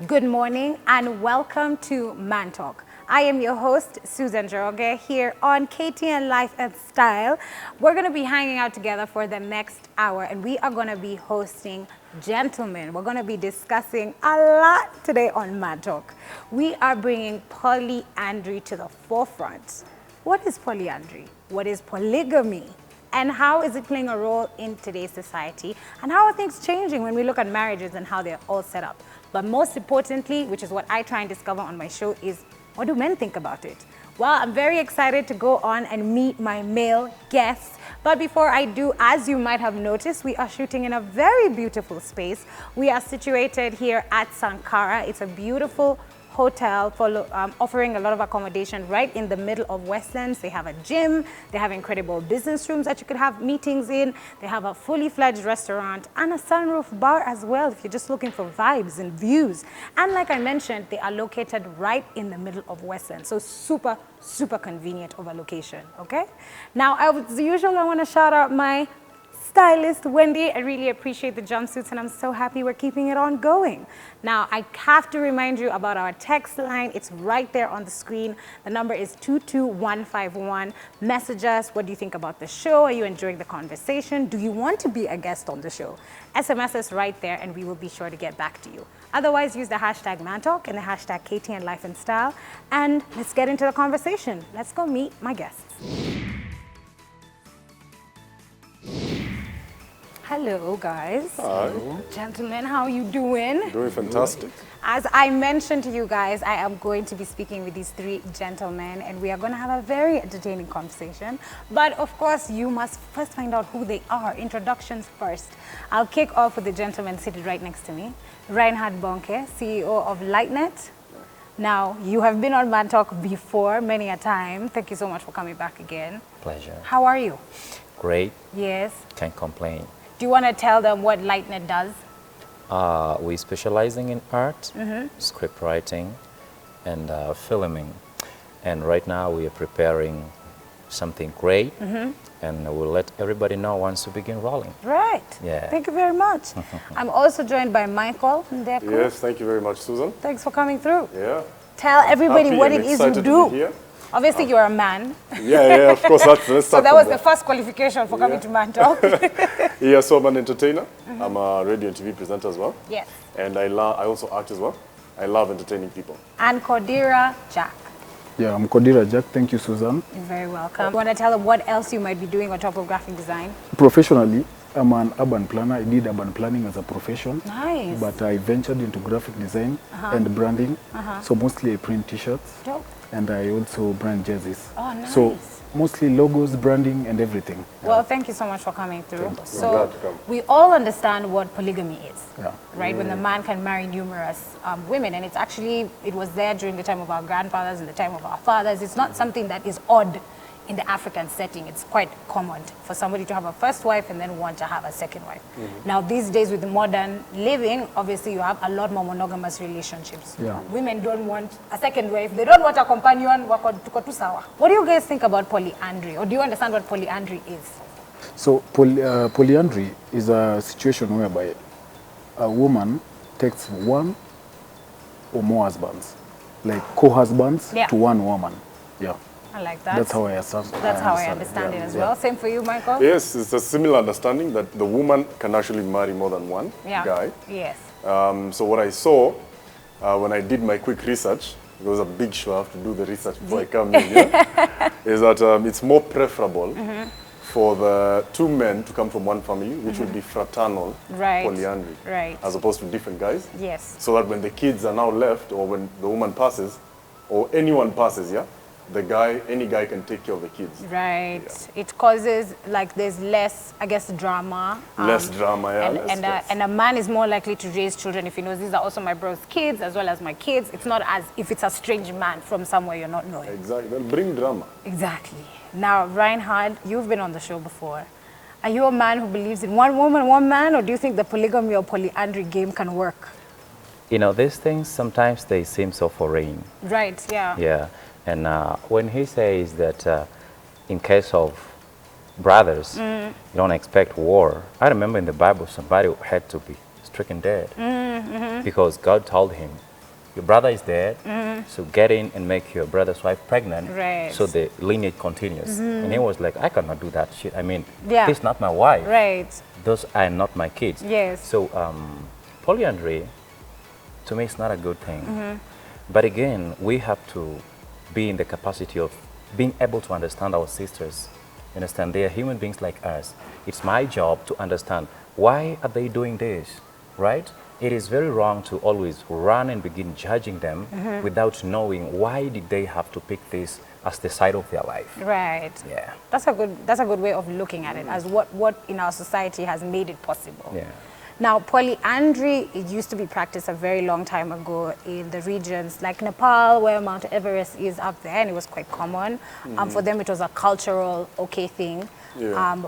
Good morning and welcome to Man Talk. I am your host, Susan Joroge, here on KTN Life and Style. We're going to be hanging out together for the next hour, and we are going to be hosting gentlemen. We're going to be discussing a lot today on Man Talk. We are bringing polyandry to the forefront. What is polyandry? What is polygamy? And how is it playing a role in today's society? And how are things changing when we look at marriages and how they're all set up? But most importantly, which is what I try and discover on my show, is what do men think about it? Well, I'm very excited to go on and meet my male guests. But before I do, as you might have noticed, we are shooting in a very beautiful space. We are situated here at Sankara. It's a beautiful hotel offering a lot of accommodation right in the middle of Westlands. They have a gym, they have incredible business rooms that you could have meetings in, they have a fully fledged restaurant and a sunroof bar as well if you're just looking for vibes and views. And like I mentioned, they are located right in the middle of Westlands, so super convenient of a location, okay? Now, as usual, I want to shout out my stylist, Wendy. I really appreciate the jumpsuits and I'm so happy we're keeping it on going. Now, I have to remind you about our text line. It's right there on the screen. The number is 22151. Message us. What do you think about the show? Are you enjoying the conversation? Do you want to be a guest on the show? SMS us right there and we will be sure to get back to you. Otherwise, use the hashtag ManTalk and the hashtag KTN Life and Style. And let's get into the conversation. Let's go meet my guests. Hello, guys. Hi. Gentlemen, how are you doing? Doing fantastic. As I mentioned to you guys, I am going to be speaking with these three gentlemen and we are going to have a very entertaining conversation. But of course, you must first find out who they are. Introductions first. I'll kick off with the gentleman seated right next to me. Reinhard Bonke, CEO of LightNet. Now, you have been on Man Talk before, many a time. Thank you so much for coming back again. Pleasure. How are you? Great. Yes. Can't complain. Do you want to tell them what LightNet does? We're specializing in art, script writing, and filming. And right now we are preparing something great, and we'll let everybody know once we begin rolling. Right. Yeah. Thank you very much. I'm also joined by Michael Ndeko. Yes, thank you very much, Susan. Thanks for coming through. Yeah. Tell everybody what it is you To be do. here. Obviously, you're a man. Yeah, of course. Let's So start that from was there. the first qualification for coming to Man Talk. Yeah, so I'm an entertainer. I'm a radio and TV presenter as well. Yes. And I also act as well. I love entertaining people. And Kodira Jack. Yeah, I'm Kodira Jack. Thank you, Susan. You're very welcome. You want to tell them what else you might be doing on top of graphic design? Professionally, I'm an urban planner. I did urban planning as a profession. Nice. But I ventured into graphic design and branding. So mostly I print t-shirts. Dope. And I also brand jerseys. Oh, nice. So mostly logos, branding, and everything. Well, thank you so much for coming through. Glad So to come. we all understand what polygamy is, Yeah. right? When the man can marry numerous women, and it was there during the time of our grandfathers and the time of our fathers. It's not something that is odd in the African setting. It's quite common for somebody to have a first wife and then want to have a second wife. Now, these days with the modern living, obviously you have a lot more monogamous relationships. Yeah. Women don't want a second wife. They don't want a companion. What do you guys think about polyandry? Or do you understand what polyandry is? So polyandry is a situation whereby a woman takes one or more husbands, like co-husbands Yeah. to one woman. Yeah. I like that. That's how I understand. That's how I understand it as well. Same for you, Michael? Yes, it's a similar understanding that the woman can actually marry more than one guy. Yes. So what I saw when I did my quick research, it was a big show, I have to do the research before I come in, yeah? Is that it's more preferable for the two men to come from one family, which would be fraternal polyandry, as opposed to different guys. Yes. So that when the kids are now left, or when the woman passes, or anyone passes, yeah, any guy can take care of the kids. Right. Yeah. It causes, like, there's less, I guess, drama. Less drama, yeah. And a man is more likely to raise children if he knows these are also my bro's kids as well as my kids. It's not as if it's a strange man from somewhere you're not knowing. Exactly. Well, bring drama. Exactly. Now, Reinhard, you've been on the show before. Are you a man who believes in one woman, one man, or do you think the polygamy or polyandry game can work? You know, these things, sometimes they seem so foreign. Right, yeah. Yeah. And when he says that in case of brothers, you don't expect war. I remember in the Bible, somebody had to be stricken dead because God told him, your brother is dead, so get in and make your brother's wife pregnant, Right. so the lineage continues. And he was like, I cannot do that shit. I mean, Yeah. this is not my wife. Right. Those are not my kids. Yes. So polyandry, to me, is not a good thing. But again, we have to be in the capacity of being able to understand our sisters. You understand? They are human beings like us. It's my job to understand, why are they doing this, right? It is very wrong to always run and begin judging them without knowing why did they have to pick this as the side of their life. Right. Yeah. That's a good way of looking at it, as what in our society has made it possible. Yeah. Now, polyandry, it used to be practiced a very long time ago in the regions like Nepal, where Mount Everest is up there, and it was quite common. For them, it was a cultural okay thing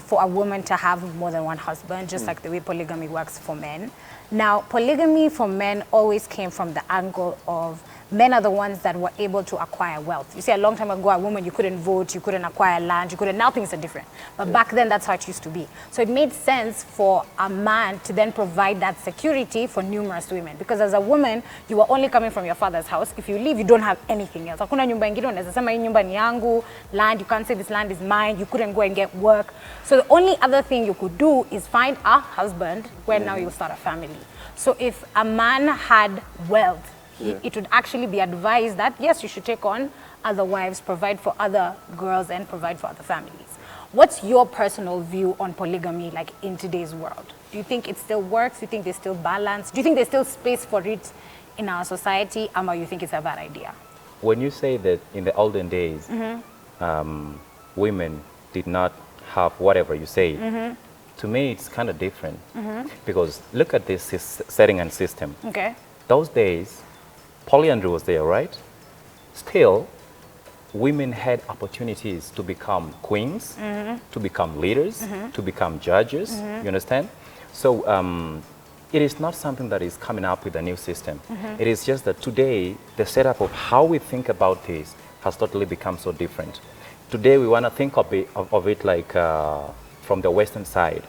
for a woman to have more than one husband, just like the way polygamy works for men. Now, polygamy for men always came from the angle of men are the ones that were able to acquire wealth. You see, a long time ago, a woman, you couldn't vote, you couldn't acquire land, you couldn't, now things are different. But back then, that's how it used to be. So it made sense for a man to then provide that security for numerous women. Because as a woman, you were only coming from your father's house. If you leave, you don't have anything else. Hakuna nyumba ingine, unaweza sema hii nyumba ni yangu, land, you can't say this land is mine, you couldn't go and get work. So the only other thing you could do is find a husband where now you'll start a family. So if a man had wealth, it would actually be advised that, yes, you should take on other wives, provide for other girls, and provide for other families. What's your personal view on polygamy, like in today's world? Do you think it still works? Do you think there's still balance? Do you think there's still space for it in our society, or you think it's a bad idea? When you say that in the olden days, women did not have whatever you say, to me it's kind of different. Because look at this setting and system. Okay. Those days, polyandry was there, right? Still, women had opportunities to become queens, to become leaders, to become judges, you understand? So it is not something that is coming up with a new system. It is just that today, the setup of how we think about this has totally become so different. Today, we want to think of it like from the Western side,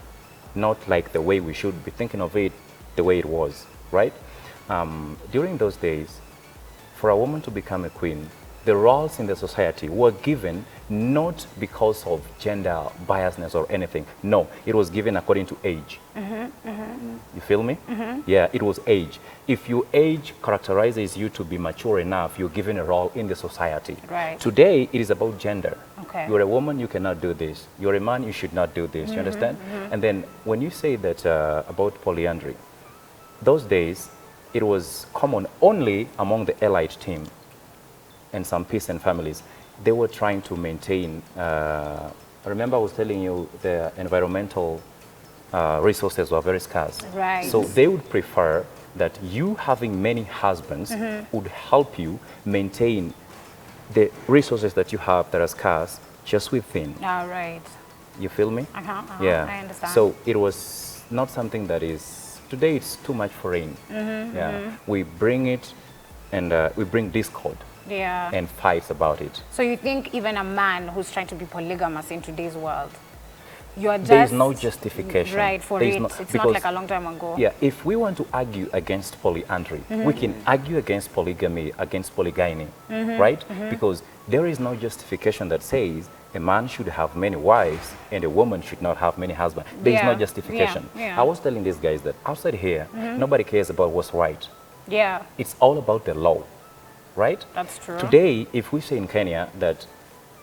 not like the way we should be thinking of it the way it was, right? During those days, for a woman to become a queen, the roles in the society were given not because of gender biasness or anything. No, it was given according to age. You feel me? Yeah, it was age. If your age characterizes you to be mature enough, you're given a role in the society. Right. Today, it is about gender. Okay. You're a woman, you cannot do this. You're a man, you should not do this. You understand? And then when you say that about polyandry, those days, it was common only among the elite team and some peasant families. They were trying to maintain, I remember I was telling you the environmental resources were very scarce. Right. So they would prefer that you having many husbands would help you maintain the resources that you have that are scarce just within. All right. You feel me? Yeah, I understand. So it was not something that is, today it's too much foreign. Yeah. We bring it and we bring discord and fights about it. So you think even a man who's trying to be polygamous in today's world, you're just... There is no justification. Right, for it. It's not like a long time ago. Yeah, if we want to argue against polyandry, we can argue against polygamy, against polygyny, right? Because there is no justification that says a man should have many wives and a woman should not have many husbands. There is no justification. I was telling these guys that outside here, nobody cares about what's right. Yeah. It's all about the law, right? That's true. Today, if we say in Kenya that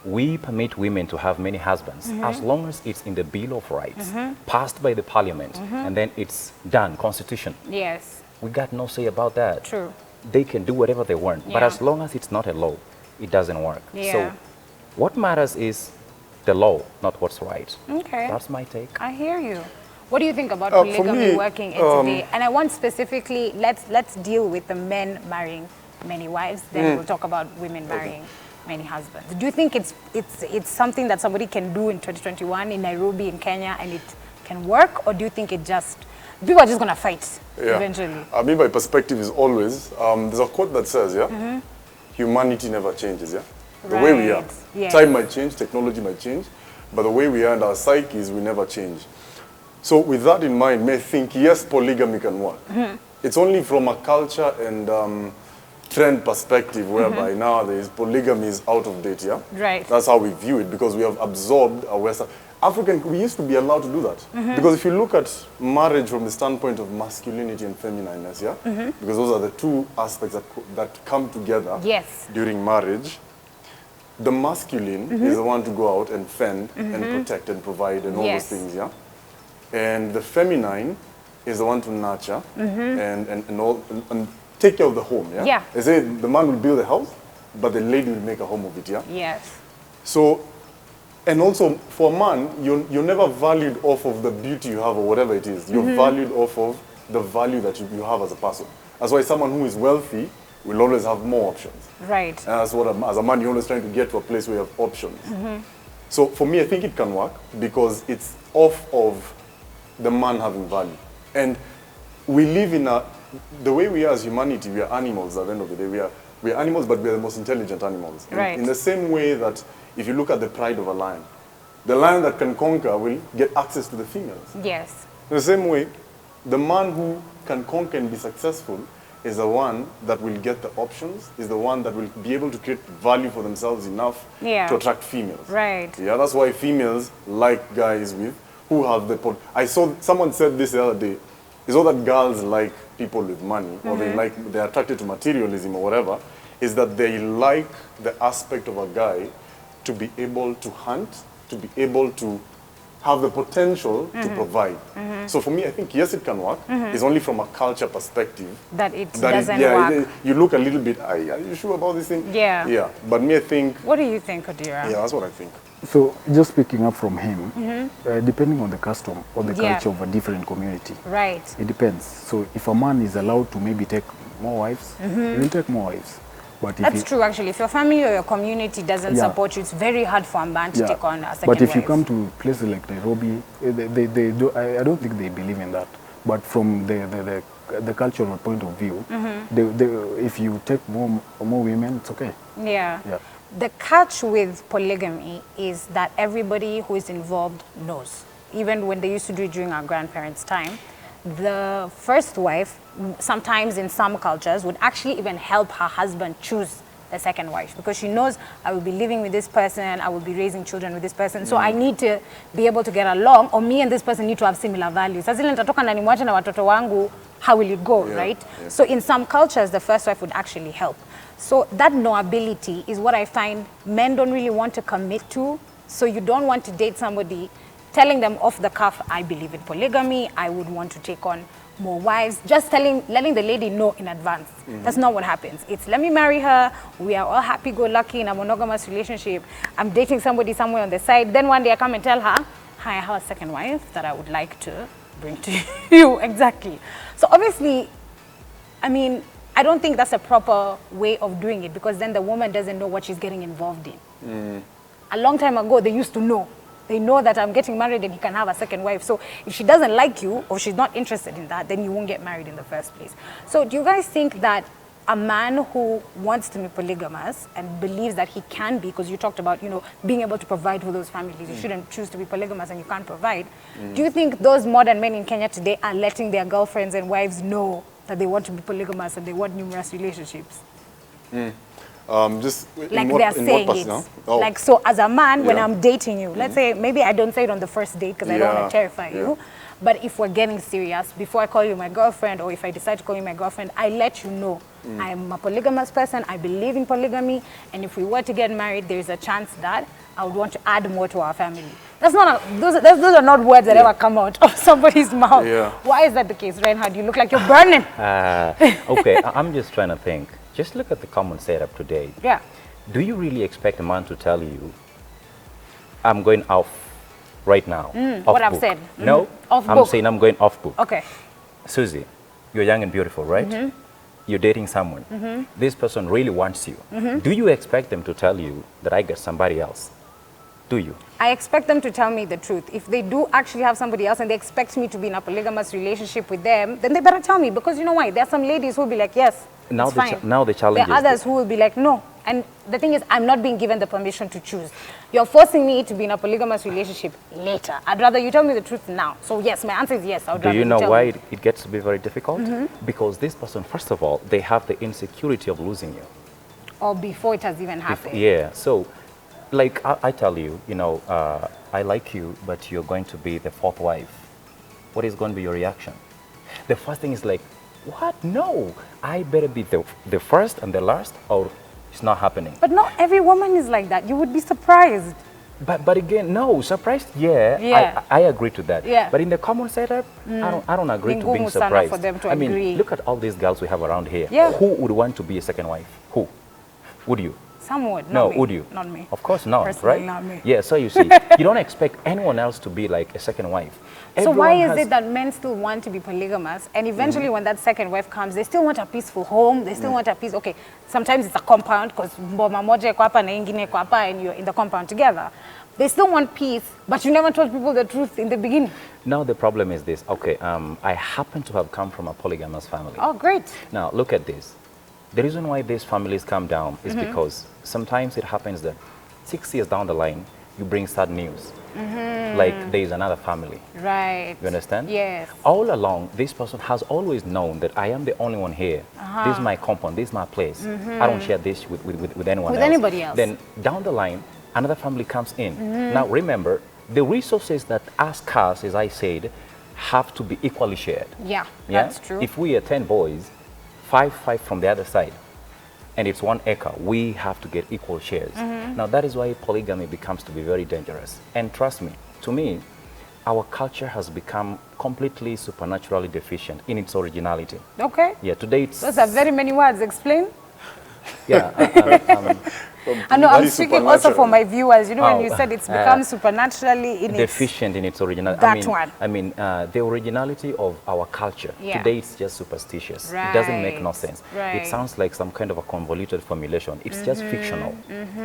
we permit women to have many husbands, as long as it's in the Bill of Rights, passed by the parliament, and then it's done, constitution. Yes. We got no say about that. True. They can do whatever they want, but as long as it's not a law, it doesn't work. Yeah. So what matters is the law, not what's right. Okay. That's my take. I hear you. What do you think about polygamy me, working in today? And I want specifically, let's deal with the men marrying many wives, then we'll talk about women marrying many husbands. Do you think it's something that somebody can do in 2021 in Nairobi, in Kenya, and it can work? Or do you think people are just going to fight eventually? I mean, my perspective is always, there's a quote that says, humanity never changes, The way we are. Yes. Time might change, technology might change, but the way we are and our psyches, we never change. So with that in mind, may think, yes, polygamy can work. It's only from a culture and trend perspective whereby nowadays polygamy is out of date, yeah? Right. That's how we view it because we have absorbed a Western. We used to be allowed to do that. Because if you look at marriage from the standpoint of masculinity and feminineness, yeah? Because those are the two aspects that come together Yes. during marriage. The masculine is the one to go out and fend and protect and provide and all Yes. those things, yeah? And the feminine is the one to nurture and take care of the home, yeah? Yeah. They say the man will build a house, but the lady will make a home of it, yeah? Yes. So, and also for a man, you're never valued off of the beauty you have or whatever it is. You're valued off of the value that you have as a person. That's why someone who is wealthy will always have more options. Right. And that's what, as a man, you're always trying to get to a place where you have options. So for me, I think it can work because it's off of the man having value. And we live in the way we are as humanity, we are animals at the end of the day. We are animals, but we are the most intelligent animals. Right. In the same way that if you look at the pride of a lion, the lion that can conquer will get access to the females. Yes. In the same way, the man who can conquer and be successful is the one that will get the options, is the one that will be able to create value for themselves enough to attract females. Right. Yeah, that's why females like guys who have the I saw someone said this the other day. It's not that girls like people with money or they're attracted to materialism or whatever, is that they like the aspect of a guy to be able to hunt, to be able to have the potential to provide. So for me, I think, yes, it can work. It's only from a culture perspective. That it doesn't work. You look a little bit, are you sure about this thing? Yeah. Yeah, but me, I think... What do you think, Odira? Yeah, that's what I think. So just picking up from him, depending on the custom or the culture of a different community, Right. it depends. So if a man is allowed to maybe take more wives, he will take more wives. But if That's true, actually. If your family or your community doesn't support you, it's very hard for a man to take on a second But if you wife. come to places like Nairobi, they do, I don't think they believe in that. But from the cultural point of view, if you take more women, it's okay. Yeah. Yeah. The catch with polygamy is that everybody who is involved knows. Even when they used to do it during our grandparents' time, the first wife, sometimes in some cultures, would actually even help her husband choose the second wife because she knows I will be living with this person, I will be raising children with this person, so I need to be able to get along, or me and this person need to have similar values. Sasa zile nitatoka na nimwache na watoto wangu, how will it go, right? Yeah. So in some cultures, the first wife would actually help. So that knowability is what I find men don't really want to commit to. So you don't want to date somebody telling them off the cuff, I believe in polygamy, I would want to take on more wives, just letting the lady know in advance. That's not what happens. It's let me marry her, we are all happy-go-lucky in a monogamous relationship, I'm dating somebody somewhere on the side, then one day I come and tell her, hi, I have a second wife that I would like to bring to you. Exactly. So obviously, I mean, I don't think that's a proper way of doing it because then the woman doesn't know what she's getting involved in. A long time ago, they used to know. They know that I'm getting married and he can have a second wife. So if she doesn't like you or she's not interested in that, then you won't get married in the first place. So do you guys think that a man who wants to be polygamous and believes that he can be, because you talked about, you know, being able to provide for those families, you shouldn't choose to be polygamous and you can't provide. Do you think those modern men in Kenya today are letting their girlfriends and wives know that they want to be polygamous and they want numerous relationships? Just Like they're saying it. Like, so as a man, when I'm dating you, let's say, maybe I don't say it on the first date because I don't want to terrify you, but if we're getting serious, before I call you my girlfriend or if I decide to call you my girlfriend, I let you know I'm a polygamous person, I believe in polygamy, and if we were to get married, there's a chance that I would want to add more to our family. That's not those are not words that ever come out of somebody's mouth. Why is that the case, Reinhard? You look like you're burning. Okay, I'm just trying to think. Just look at the common setup today. Yeah. Do you really expect a man to tell you, I'm going off right now? Off what I've book? said. No, Off I'm book. saying I'm going off book. Okay. Susie, you're young and beautiful, right? You're dating someone. This person really wants you. Do you expect them to tell you that I got somebody else? Do you? I expect them to tell me the truth. If they do actually have somebody else and they expect me to be in a polygamous relationship with them, then they better tell me, because you know why? There are some ladies who will be like, yes, Now it's fine. now the challenge There are is others who will be like, no, And the thing is, I'm not being given the permission to choose. You're forcing me to be in a polygamous relationship later. I'd rather you tell me the truth now. So yes, my answer is yes. I would Do rather you know tell why me. it gets to be very difficult? Because this person, first of all, they have the insecurity of losing you. Or before it has even happened. Yeah, so like I tell you, you know, I like you, but you're going to be the fourth wife. What is going to be your reaction? The first thing is like, what? No, I better be the first and the last, or it's not happening. But not every woman is like that. You would be surprised. But again, no, surprised, yeah, Yeah. I agree to that. Yeah. But in the common setup, I don't agree to being Ngumu sana surprised. for them to I mean, agree. look at all these girls we have around here. Yeah. Who would want to be a second wife? Who? Would you? Some would. No, Not me. would you? Not me. Of course not, Personally, right? not me. Yeah, so you see, you don't expect anyone else to be like a second wife. So why Everyone is has- it that men still want to be polygamous, and eventually when that second wife comes, they still want a peaceful home, they still want a peace, okay, sometimes it's a compound, because mboma moja iko hapa na ingine iko hapa, and you're in the compound together. They still want peace, but you never told people the truth in the beginning. Now the problem is this, okay, I happen to have come from a polygamous family. Oh, great. Now look at this. The reason why these families come down is because sometimes it happens that 6 years down the line, you bring sad news. Like there is another family. Right. You understand? Yes. All along, this person has always known that I am the only one here. This is my compound, this is my place. I don't share this with anyone With else. anybody else. Then down the line, another family comes in. Now remember, the resources that us cars, as I said, have to be equally shared. Yeah, Yeah? that's true. If we are 10 boys, 5 from the other side, and it's 1 acre, we have to get equal shares. Now that is why polygamy becomes to be very dangerous. And trust me, to me, our culture has become completely supernaturally deficient in its originality. Okay. Yeah, today it's... Those are very many words. Explain. Yeah, I know, I'm Very speaking also for supernatural. my viewers. You know, when Oh, you said it's become supernaturally in its... deficient in its originality. That one. I mean, the originality of our culture. Yeah. Today it's just superstitious. It doesn't make no Right, sense. right. It sounds like some kind of a convoluted formulation. It's just fictional,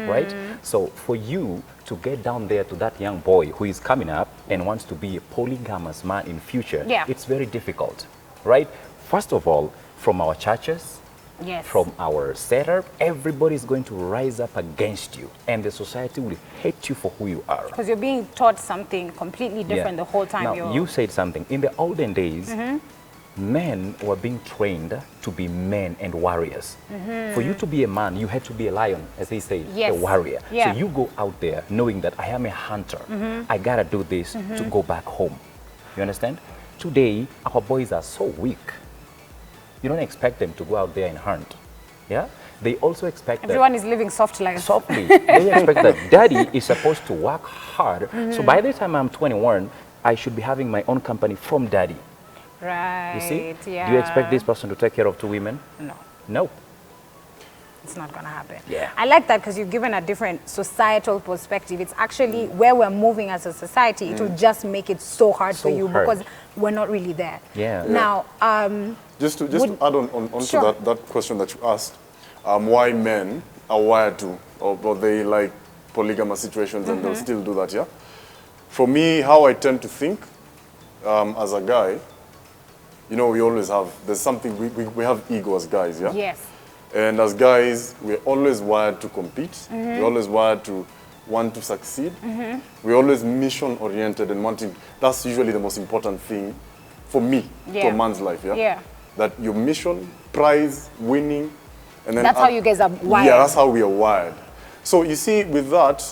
right? So for you to get down there to that young boy who is coming up and wants to be a polygamous man in future, Yeah. it's very difficult, right? First of all, from our churches, Yes. from our setup, everybody is going to rise up against you, and the society will hate you for who you are. Because you're being taught something completely different the whole time. Now, you said something. In the olden days, men were being trained to be men and warriors. For you to be a man, you had to be a lion, as they say, Yes. a warrior. Yeah. So you go out there knowing that I am a hunter. I gotta do this to go back home. You understand? Today, our boys are so weak. You don't expect them to go out there and hunt. Yeah? They also expect that Everyone is living soft life. softly. They expect that daddy is supposed to work hard. So by the time I'm 21, I should be having my own company from daddy. Right. You see? Yeah. Do you expect this person to take care of 2 women? No. No. It's not going to happen. Yeah. I like that because you've given a different societal perspective. It's actually where we're moving as a society. It will just make it so hard for So you hard. because we're not really there. Yeah. Now, Just to Would- add on Sure. to that question that you asked, why men are wired to, or they like polygamous situations and they'll still do that, yeah? For me, how I tend to think as a guy, you know, we always have, there's something, we have ego as guys, yeah? yes. And as guys, we're always wired to compete. We're always wired to want to succeed. We're always mission-oriented and wanting, that's usually the most important thing for me, to Yeah. a man's life, yeah? Yeah. That your mission, prize, winning, and then... That's how you guys are wired. Yeah, that's how we are wired. So you see, with that,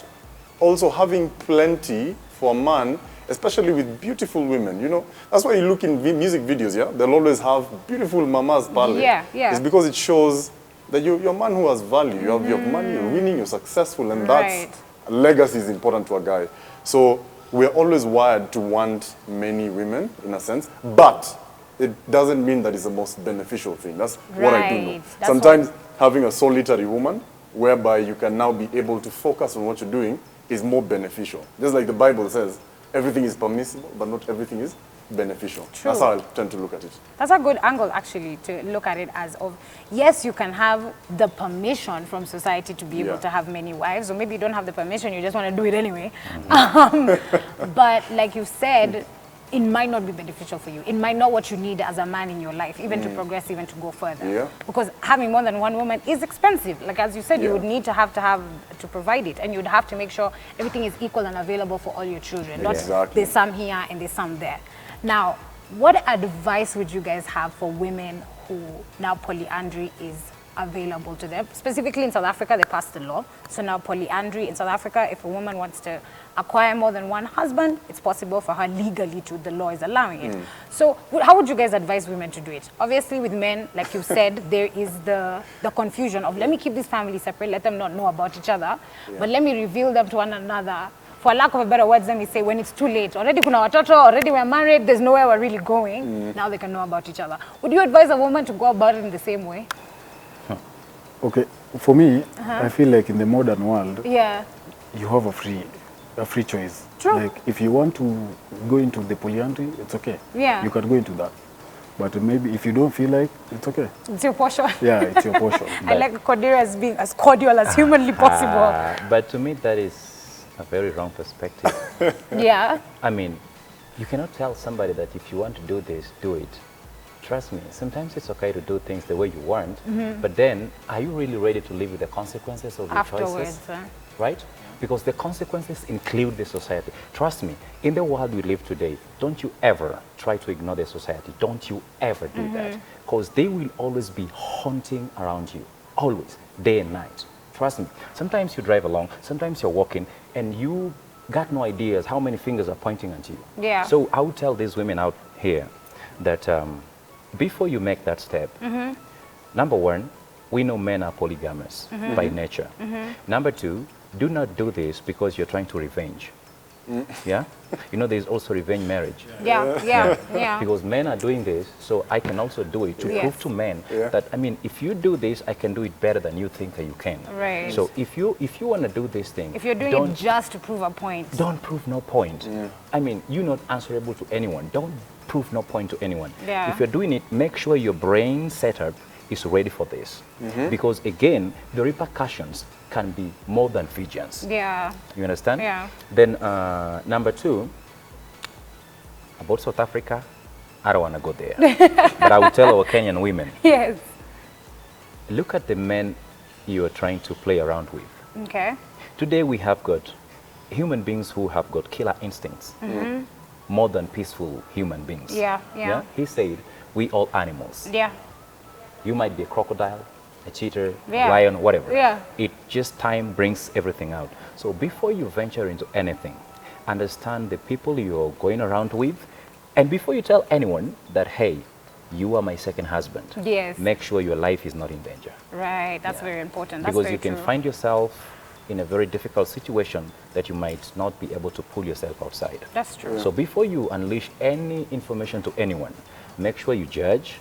also having plenty for a man, especially with beautiful women, you know, that's why you look in music videos, yeah? They'll always have beautiful mamas, pale. Yeah, yeah. It's because it shows that you're a man who has value. You have money, you're winning, you're successful, and Right. that's, legacy is important to a guy. So we're always wired to want many women, in a sense, but it doesn't mean that it's the most beneficial thing. That's what I do know. Right. That's Sometimes having a solitary woman, whereby you can now be able to focus on what you're doing, is more beneficial. Just like the Bible says, everything is permissible, but not everything is beneficial. True. That's how I tend to look at it. That's a good angle, actually, to look at it as of, yes, you can have the permission from society to be able Yeah. to have many wives, or maybe you don't have the permission, you just want to do it anyway. But like you said, it might not be beneficial for you. It might not what you need as a man in your life, even to progress, even to go further. Yeah. Because having more than one woman is expensive. Like as you said, you Yeah. would need to provide it, and you'd have to make sure everything is equal and available for all your children. Not Exactly. there's some here and there's some there. Now, what advice would you guys have for women who now polyandry is available to them? Specifically in South Africa, they passed the law. So now polyandry in South Africa, if a woman wants to acquire more than one husband, it's possible for her legally to, the law is allowing it. So how would you guys advise women to do it? Obviously with men, like you said, there is the confusion of let me keep this family separate, let them not know about each other, but let me reveal them to one another. For lack of a better words, let me say when it's too late. Already kuna watoto, already we're married, there's nowhere we're really going. Now they can know about each other. Would you advise a woman to go about it in the same way? Okay, for me, I feel like in the modern world, Yeah. you have a free choice. True. Like if you want to go into the polyandry, it's okay. Yeah. You can go into that. But maybe if you don't feel like, it's okay. It's your portion. Yeah, it's your portion. I like Cordelia as being as cordial as humanly possible. But to me, that is a very wrong perspective. Yeah. I mean, you cannot tell somebody that if you want to do this, do it. Trust me, sometimes it's okay to do things the way you want, but then are you really ready to live with the consequences of your Afterwards, choices? huh? Right? Because the consequences include the society. Trust me, in the world we live today, don't you ever try to ignore the society. Don't you ever do that. Because they will always be haunting around you. Always, day and night. Trust me. Sometimes you drive along, sometimes you're walking, and you got no ideas how many fingers are pointing at you. Yeah. So I would tell these women out here that before you make that step, number one, we know men are polygamous by nature. Number two, do not do this because you're trying to revenge. Yeah? You know, there's also revenge marriage. Yeah. Because men are doing this, so I can also do it to Yes. prove to men Yeah. that, I mean, if you do this, I can do it better than you think that you can. Right. So if you want to do this thing, If you're doing it just to prove a point. don't prove no point. I mean, you're not answerable to anyone. Don't prove no point to anyone. Yeah. If you're doing it, make sure your brain setup is ready for this. Because again, the repercussions can be more than vengeance. Yeah. You understand? Yeah. Then number two, about South Africa, I don't want to go there. But I will tell our Kenyan women, Yes. look at the men you are trying to play around with. Okay. Today we have got human beings who have got killer instincts more than peaceful human beings. Yeah. He said, we all animals. Yeah. You might be a crocodile, a cheetah, Yeah. a lion, whatever. Yeah. It just time brings everything out. So before you venture into anything, understand the people you're going around with, and before you tell anyone that, hey, you are my second husband, Yes. make sure your life is not in danger. Right. That's Yeah. very important. That's Because very you can true. find yourself in a very difficult situation that you might not be able to pull yourself outside. That's true. So before you unleash any information to anyone, make sure you judge,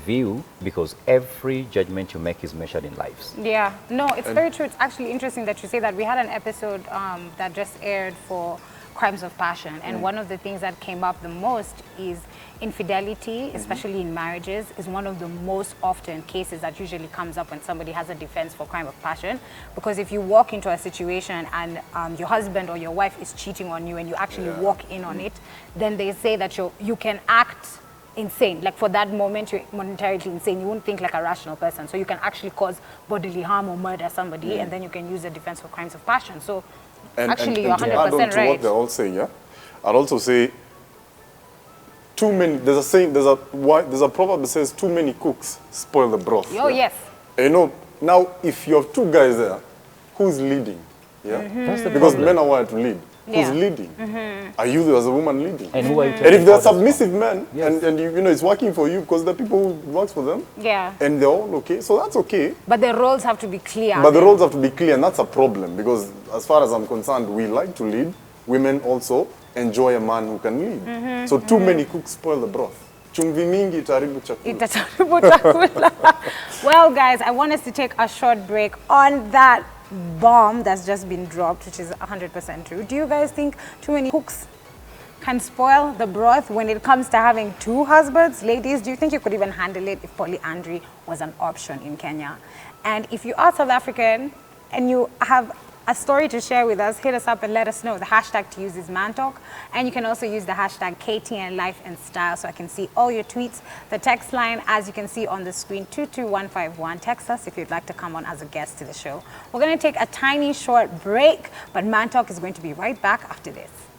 view, because every judgment you make is measured in lives. Yeah, no, it's very true. It's actually interesting that you say that. We had an episode that just aired for crimes of passion, and one of the things that came up the most is infidelity, especially in marriages, is one of the most often cases that usually comes up when somebody has a defense for crime of passion. Because if you walk into a situation and your husband or your wife is cheating on you and you actually walk in on it, then they say that you can act insane. Like for that moment, you're monetarily insane. You won't think like a rational person. So you can actually cause bodily harm or murder somebody, and then you can use the defense for crimes of passion. So actually, you're and to add on 100% to right. what they're all saying, yeah, I'd also say too many. There's a saying. There's a proverb that says too many cooks spoil the broth. Oh, yes. And you know, now if you have two guys there, who's leading? Yeah, That's the because problem. men are wired to lead. Yeah. Who's leading? Are you as a woman leading? And who are you And if taking they're orders from? submissive men, Yes. and you know it's working for you because the people who works for them, Yeah. and they're all okay, so that's okay. But the roles have to be clear. But the roles have to be clear, and that's a problem because, as far as I'm concerned, we like to lead. Women also enjoy a man who can lead. So too many cooks spoil the broth. Chumvi mingi itaharibu chakula. Itacharibu chakula. Well, guys, I want us to take a short break on that bomb that's just been dropped, which is 100% true. Do you guys think too many cooks can spoil the broth when it comes to having two husbands? Ladies, do you think you could even handle it if polyandry was an option in Kenya? And if you are South African and you have a story to share with us, hit us up and let us know. The hashtag to use is ManTalk, and you can also use the hashtag KTN Life and Style so I can see all your tweets. The text line, as you can see on the screen, 22151. Text us if you'd like to come on as a guest to the show. We're going to take a tiny short break, but ManTalk is going to be right back after this.